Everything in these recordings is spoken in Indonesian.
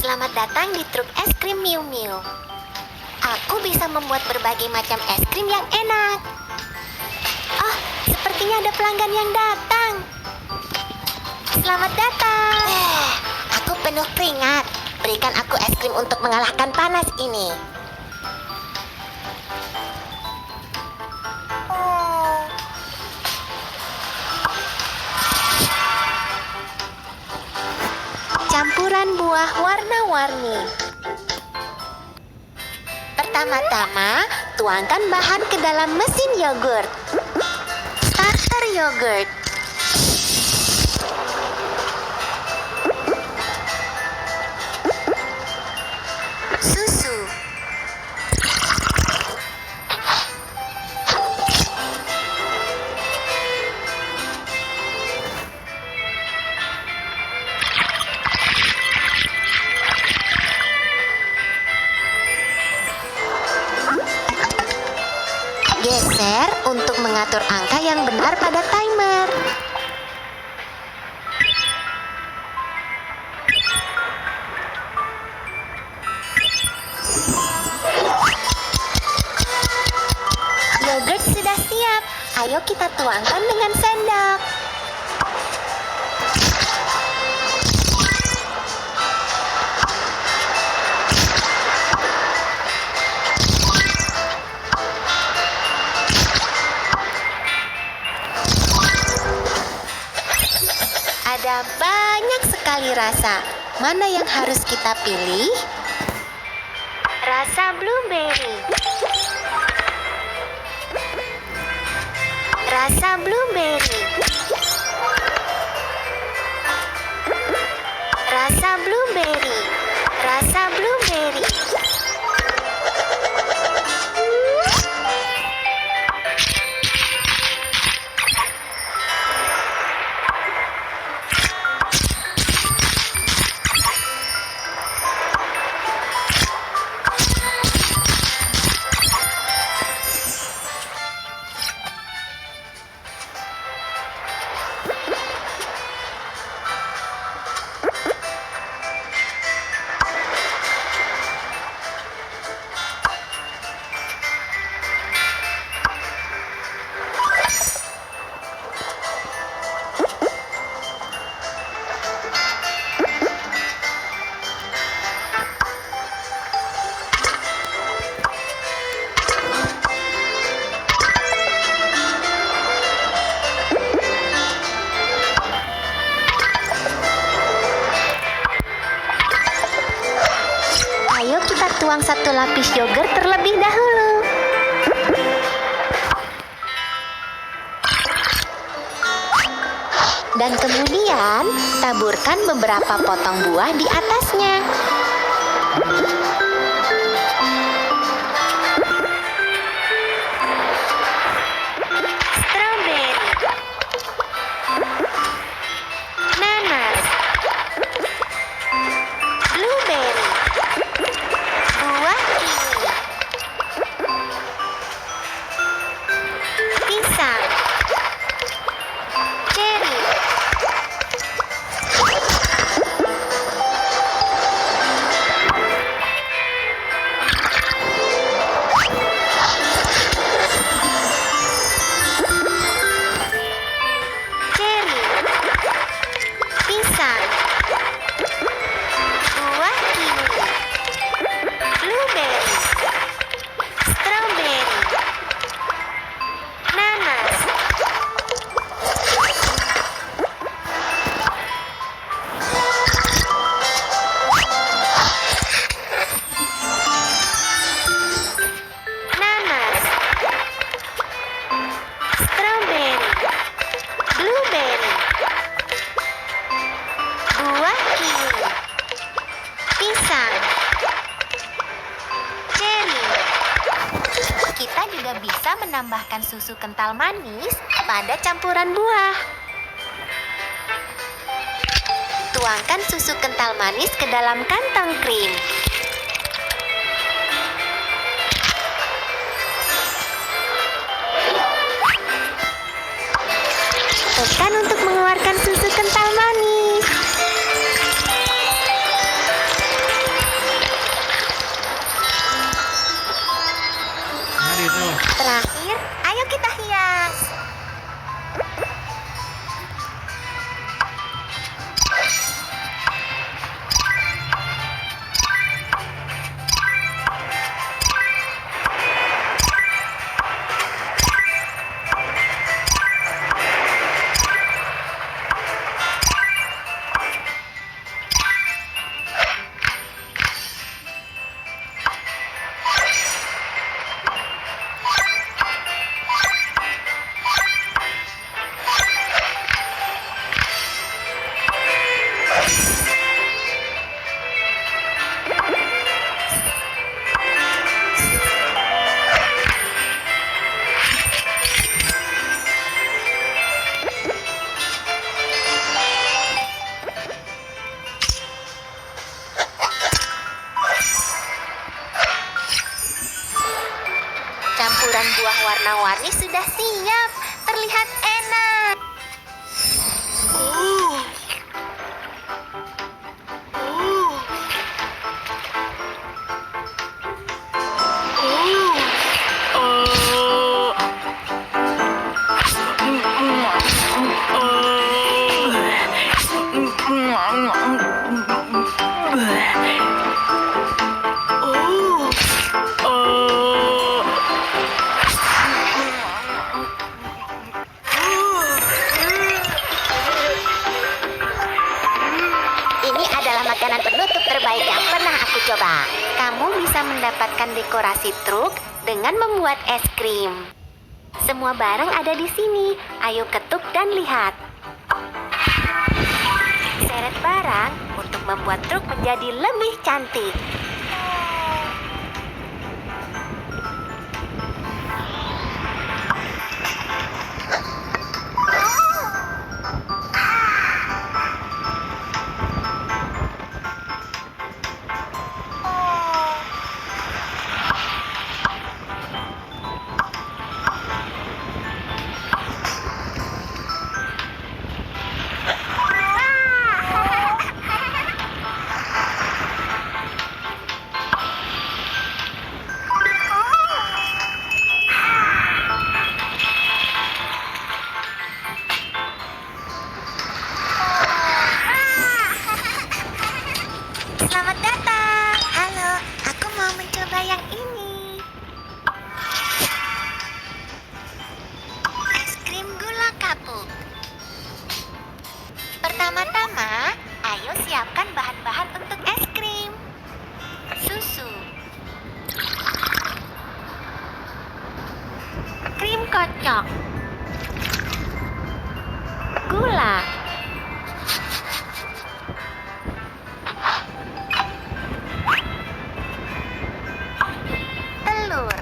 Selamat datang di truk es krim Miu Miu. Aku bisa membuat berbagai macam es krim yang enak. Oh, sepertinya ada pelanggan yang datang. Selamat datang. Aku penuh keringat. Berikan aku es krim untuk mengalahkan panas ini. Campuran buah warna-warni. Pertama-tama, tuangkan bahan ke dalam mesin yogurt. Starter yogurt. Susu. Geser untuk mengatur angka yang benar pada timer. Yogurt sudah siap. Ayo kita tuangkan dengan sendok. Ada banyak sekali rasa. Mana yang harus kita pilih? Rasa blueberry. Rasa blueberry. Rasa blueberry. Rasa blueberry. Ayo kita tuang satu lapis yogurt terlebih dahulu. Dan kemudian taburkan beberapa potong buah di atasnya. Strawberry, nanas, blueberry, buah kiwi, pisang, cherry, pisang, buah kiwi, blueberry, strawberry, nanas, nanas, strawberry, blueberry, buah kiwi, pisang, cherry. Kita juga bisa menambahkan susu kental manis pada campuran buah. Tuangkan susu kental manis ke dalam kantong krim. Tekan untuk mengeluarkan susu kental manis. mencoba. Kamu bisa mendapatkan dekorasi truk dengan membuat es krim. Semua barang ada di sini. Ayo ketuk dan lihat. Seret barang untuk membuat truk menjadi lebih cantik. Selamat datang. Halo, aku mau mencoba yang ini. Es krim gula kapuk. Pertama-tama, ayo siapkan bahan-bahan untuk es krim. Susu, krim kocok, gula, telur,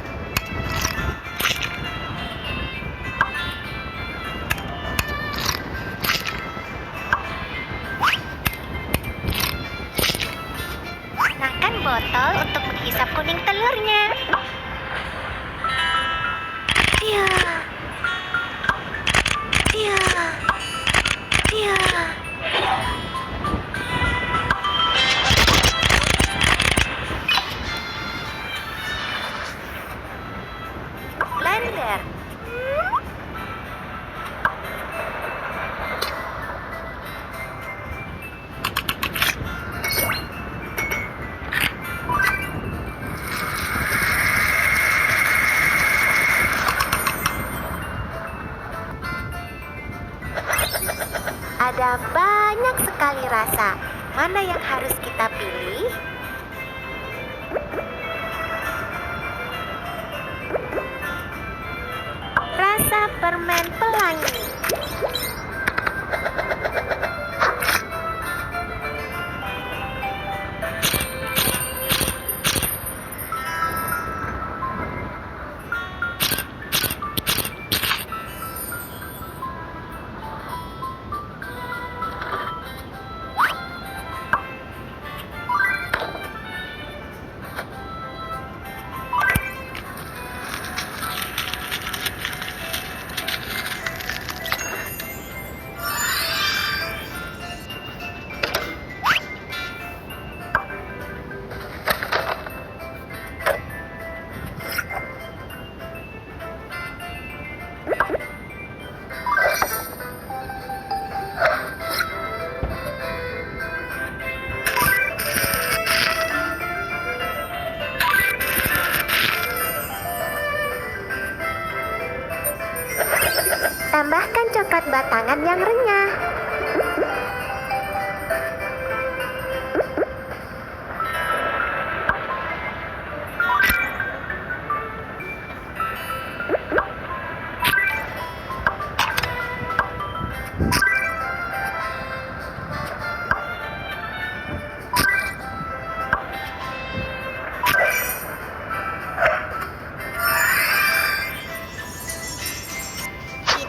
gunakan botol untuk menghisap kuning telurnya. Dia, dia, dia. Blender. Ada banyak sekali rasa. Mana yang harus kita pilih? Rasa permen pelangi. Tambahkan coklat batangan yang renyah.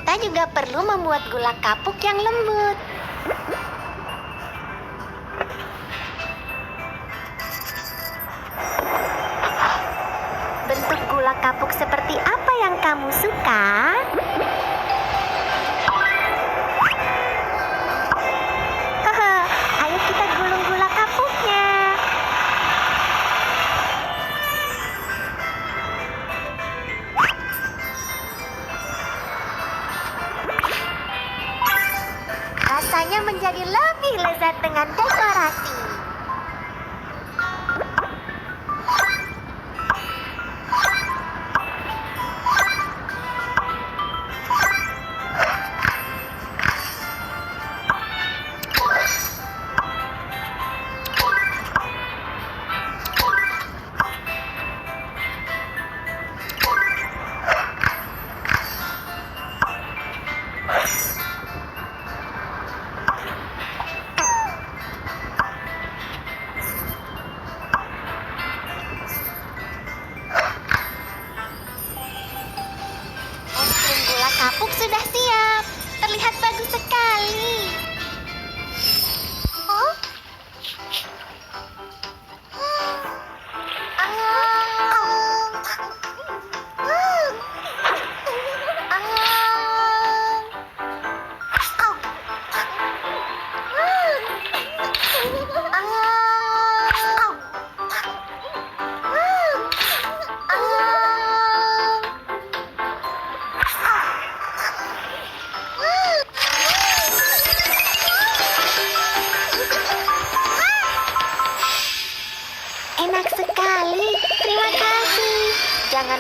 Kita juga perlu membuat gula kapuk yang lembut. Bentuk gula kapuk seperti apa yang kamu suka? Haha, ayo kita gulung gula kapuknya. Rasanya menjadi lebih lezat dengan dekorasi.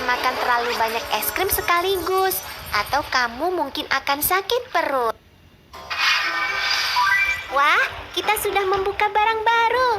makan terlalu banyak es krim sekaligus, atau kamu mungkin akan sakit perut. Wah, kita sudah membuka barang baru.